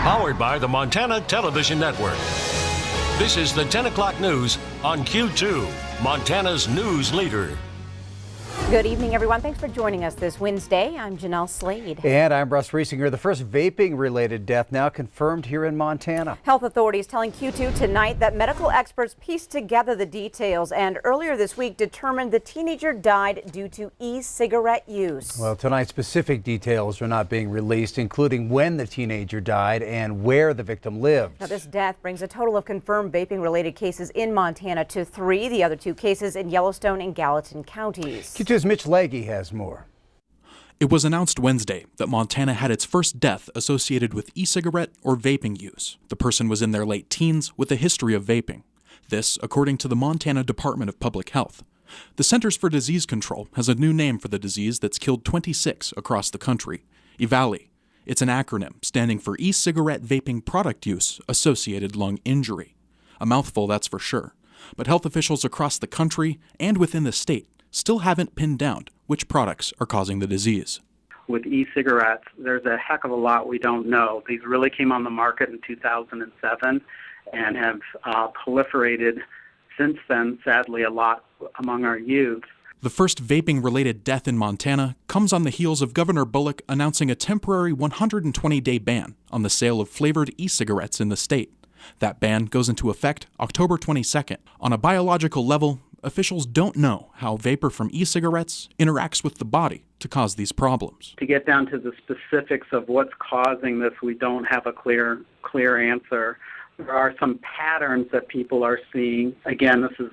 Powered by the Montana Television Network. This is the 10 o'clock news on Q2, Montana's news leader. Good evening, everyone. Thanks for joining us this Wednesday. I'm Jeanelle Slade. And I'm Russ Riesinger. The first vaping-related death now confirmed here in Montana. Health authorities telling Q2 tonight that medical experts pieced together the details and earlier this week determined the teenager died due to e-cigarette use. Well, tonight specific details are not being released, including when the teenager died and where the victim lived. Now, this death brings a total of confirmed vaping-related cases in Montana to 3. The other 2 cases in Yellowstone and Gallatin counties. Q2's Mitch Legge has more. It was announced Wednesday that Montana had its first death associated with e-cigarette or vaping use. The person was in their late teens with a history of vaping. This, according to the Montana Department of Public Health. The Centers for Disease Control has a new name for the disease that's killed 26 across the country, EVALI. It's an acronym standing for e-cigarette vaping product use associated lung injury. A mouthful, that's for sure. But health officials across the country and within the state still haven't pinned down which products are causing the disease. With e-cigarettes, there's a heck of a lot we don't know. These really came on the market in 2007 and have proliferated since then, sadly, a lot among our youth. The first vaping-related death in Montana comes on the heels of Governor Bullock announcing a temporary 120-day ban on the sale of flavored e-cigarettes in the state. That ban goes into effect October 22nd. On a biological level, officials don't know how vapor from e-cigarettes interacts with the body to cause these problems. To get down to the specifics of what's causing this, we don't have a clear answer. There are some patterns that people are seeing. Again, this is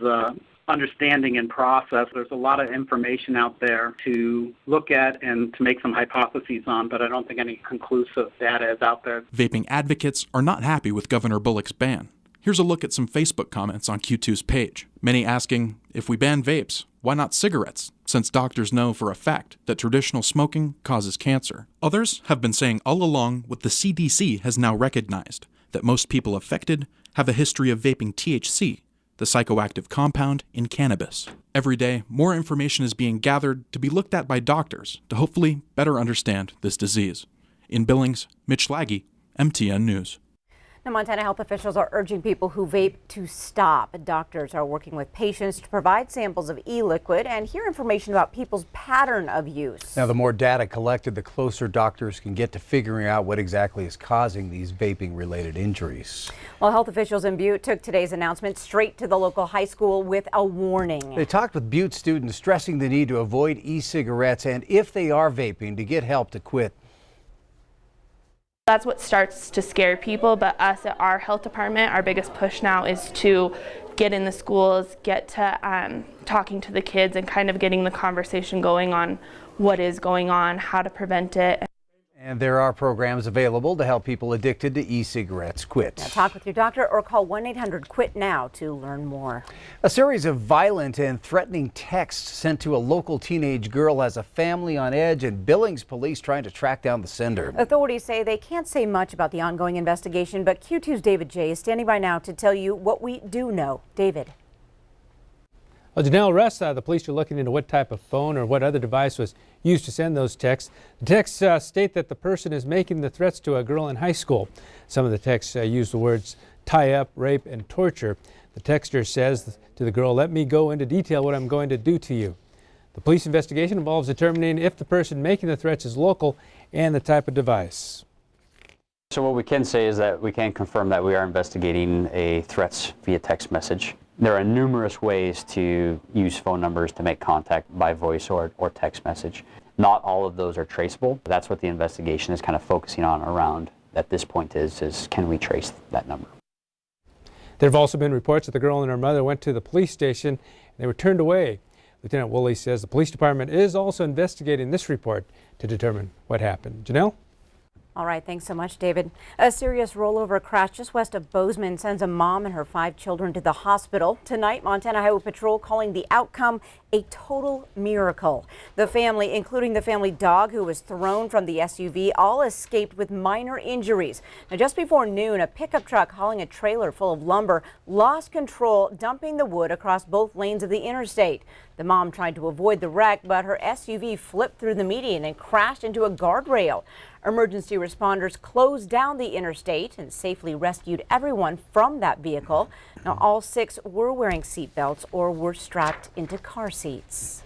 understanding in process. There's a lot of information out there to look at and to make some hypotheses on, but I don't think any conclusive data is out there. Vaping advocates are not happy with Governor Bullock's ban. Here's a look at some Facebook comments on Q2's page. Many asking, if we ban vapes, why not cigarettes, since doctors know for a fact that traditional smoking causes cancer. Others have been saying all along what the CDC has now recognized, that most people affected have a history of vaping THC, the psychoactive compound in cannabis. Every day, more information is being gathered to be looked at by doctors to hopefully better understand this disease. In Billings, Mitch Legge, MTN News. Now, Montana health officials are urging people who vape to stop. Doctors are working with patients to provide samples of e-liquid and hear information about people's pattern of use. Now, the more data collected, the closer doctors can get to figuring out what exactly is causing these vaping-related injuries. Well, health officials in Butte took today's announcement straight to the local high school with a warning. They talked with Butte students, stressing the need to avoid e-cigarettes and, if they are vaping, to get help to quit. That's what starts to scare people, but us at our health department, our biggest push now is to get in the schools, get to talking to the kids and kind of getting the conversation going on what is going on, how to prevent it. And there are programs available to help people addicted to e-cigarettes quit. Now, talk with your doctor or call 1-800-QUIT-NOW to learn more. A series of violent and threatening texts sent to a local teenage girl has a family on edge, and Billings police trying to track down the sender. Authorities say they can't say much about the ongoing investigation, but Q2's David J. is standing by now to tell you what we do know. David. Well, Jeanelle and Russ, the police are looking into what type of phone or what other device was used to send those texts. The texts state that the person is making the threats to a girl in high school. Some of the texts use the words tie up, rape, and torture. The texter says to the girl, "Let me go into detail what I'm going to do to you." The police investigation involves determining if the person making the threats is local and the type of device. So what we can say is that we can confirm that we are investigating a threats via text message. There are numerous ways to use phone numbers to make contact by voice or text message. Not all of those are traceable. That's what the investigation is kind of focusing on around at this point is can we trace that number? There have also been reports that the girl and her mother went to the police station and they were turned away. Lieutenant Woolley says the police department is also investigating this report to determine what happened. Janelle? All right, thanks so much, David. A serious rollover crash just west of Bozeman sends a mom and her 5 children to the hospital. Tonight, Montana Highway Patrol calling the outcome a total miracle. The family, including the family dog who was thrown from the SUV, all escaped with minor injuries. Now, just before noon, a pickup truck hauling a trailer full of lumber lost control, dumping the wood across both lanes of the interstate. The mom tried to avoid the wreck, but her SUV flipped through the median and crashed into a guardrail. Emergency responders closed down the interstate and safely rescued everyone from that vehicle. Now, all 6 were wearing seatbelts or were strapped into car seats.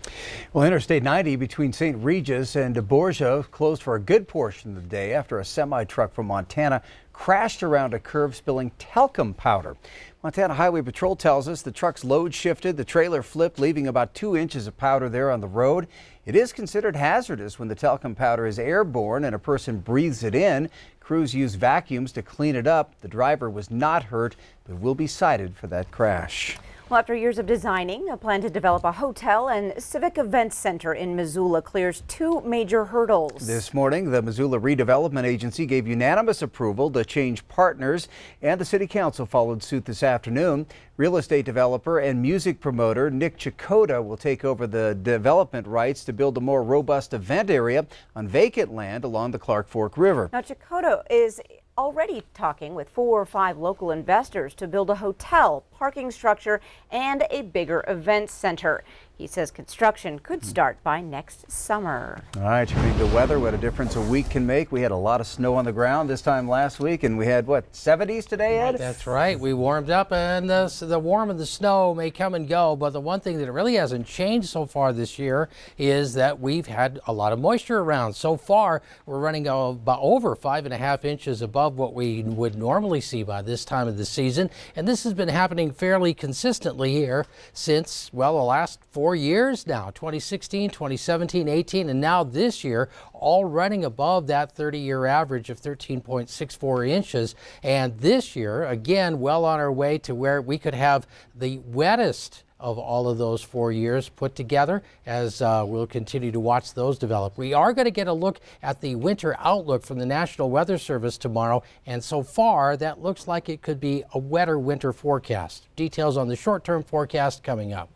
Well, Interstate 90 between St. Regis and Borgia closed for a good portion of the day after a semi-truck from Montana crashed around a curve spilling talcum powder. Montana Highway Patrol tells us the truck's load shifted, the trailer flipped, leaving about 2 inches of powder there on the road. It is considered hazardous when the talcum powder is airborne and a person breathes it in. Crews use vacuums to clean it up. The driver was not hurt, but will be cited for that crash. Well, after years of designing, a plan to develop a hotel and civic events center in Missoula clears 2 major hurdles. This morning, the Missoula Redevelopment Agency gave unanimous approval to change partners, and the City Council followed suit this afternoon. Real estate developer and music promoter Nick Chakota will take over the development rights to build a more robust event area on vacant land along the Clark Fork River. Now, Chakota is already talking with 4 or 5 local investors to build a hotel, parking structure, and a bigger event center. He says construction could start by next summer. All right, turning to weather, what a difference a week can make. We had a lot of snow on the ground this time last week, and we had, what, 70s today, Ed? That's right. We warmed up, and the warm and the snow may come and go, but the one thing that really hasn't changed so far this year is that we've had a lot of moisture around. So far, we're running about over 5.5 inches above what we would normally see by this time of the season, and this has been happening fairly consistently here since, well, the last 4 years now, 2016, 2017, 18, and now this year, all running above that 30-year average of 13.64 inches. And this year, again, well on our way to where we could have the wettest of all of those 4 years put together, as we'll continue to watch those develop. We are going to get a look at the winter outlook from the National Weather Service tomorrow, and so far that looks like it could be a wetter winter forecast. Details on the short-term forecast coming up.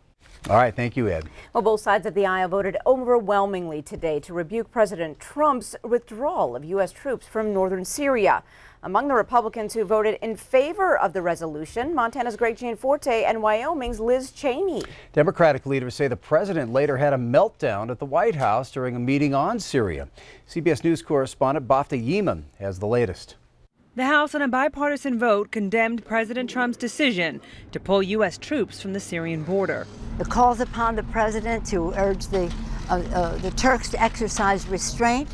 All right, thank you, Ed. Well, both sides of the aisle voted overwhelmingly today to rebuke President Trump's withdrawal of U.S. troops from northern Syria. Among the Republicans who voted in favor of the resolution, Montana's Greg Gianforte and Wyoming's Liz Cheney. Democratic leaders say the president later had a meltdown at the White House during a meeting on Syria. CBS News correspondent Bafta Yeeman has the latest. The House, on a bipartisan vote, condemned President Trump's decision to pull U.S. troops from the Syrian border. It calls upon the president to urge the Turks to exercise restraint,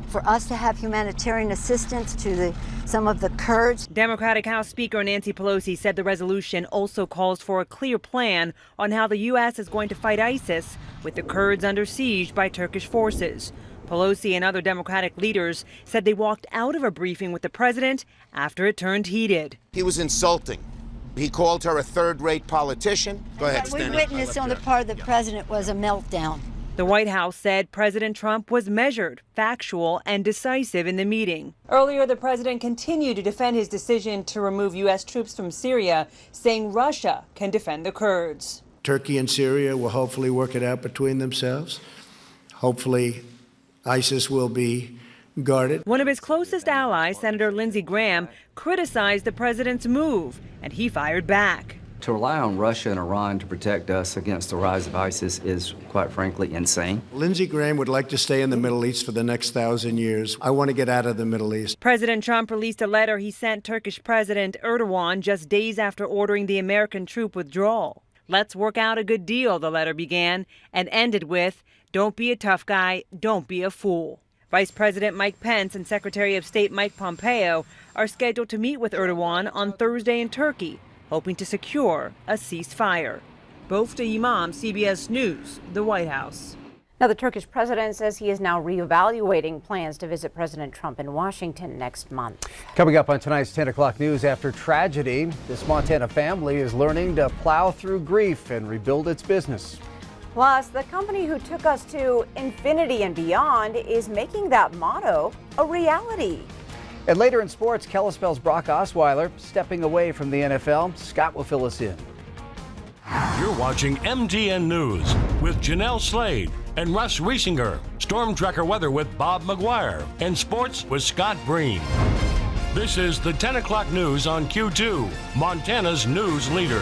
for us to have humanitarian assistance to some of the Kurds. Democratic House Speaker Nancy Pelosi said the resolution also calls for a clear plan on how the U.S. is going to fight ISIS with the Kurds under siege by Turkish forces. Pelosi and other Democratic leaders said they walked out of a briefing with the president after it turned heated. He was insulting. He called her a third-rate politician. Go ahead, What we witnessed on the part of the president was a meltdown. The White House said President Trump was measured, factual, and decisive in the meeting. Earlier, the president continued to defend his decision to remove U.S. troops from Syria, saying Russia can defend the Kurds. Turkey and Syria will hopefully work it out between themselves. Hopefully, ISIS will be guarded. One of his closest allies, Senator Lindsey Graham, criticized the president's move, and he fired back. To rely on Russia and Iran to protect us against the rise of ISIS is, quite frankly, insane. Lindsey Graham would like to stay in the Middle East for the next 1,000 years. I want to get out of the Middle East. President Trump released a letter he sent Turkish President Erdogan just days after ordering the American troop withdrawal. Let's work out a good deal, the letter began, and ended with, don't be a tough guy, don't be a fool. Vice President Mike Pence and Secretary of State Mike Pompeo are scheduled to meet with Erdogan on Thursday in Turkey, hoping to secure a ceasefire. Bafta Yeeman, CBS News, the White House. Now, the Turkish president says he is now reevaluating plans to visit President Trump in Washington next month. Coming up on tonight's 10 o'clock news, after tragedy, this Montana family is learning to plow through grief and rebuild its business. Plus, the company who took us to infinity and beyond is making that motto a reality. And later in sports, Kalispell's Brock Osweiler stepping away from the NFL. Scott will fill us in. You're watching MTN News with Jeanelle Slade and Russ Riesinger. Storm Tracker weather with Bob McGuire. And sports with Scott Breen. This is the 10 o'clock news on Q2, Montana's news leader.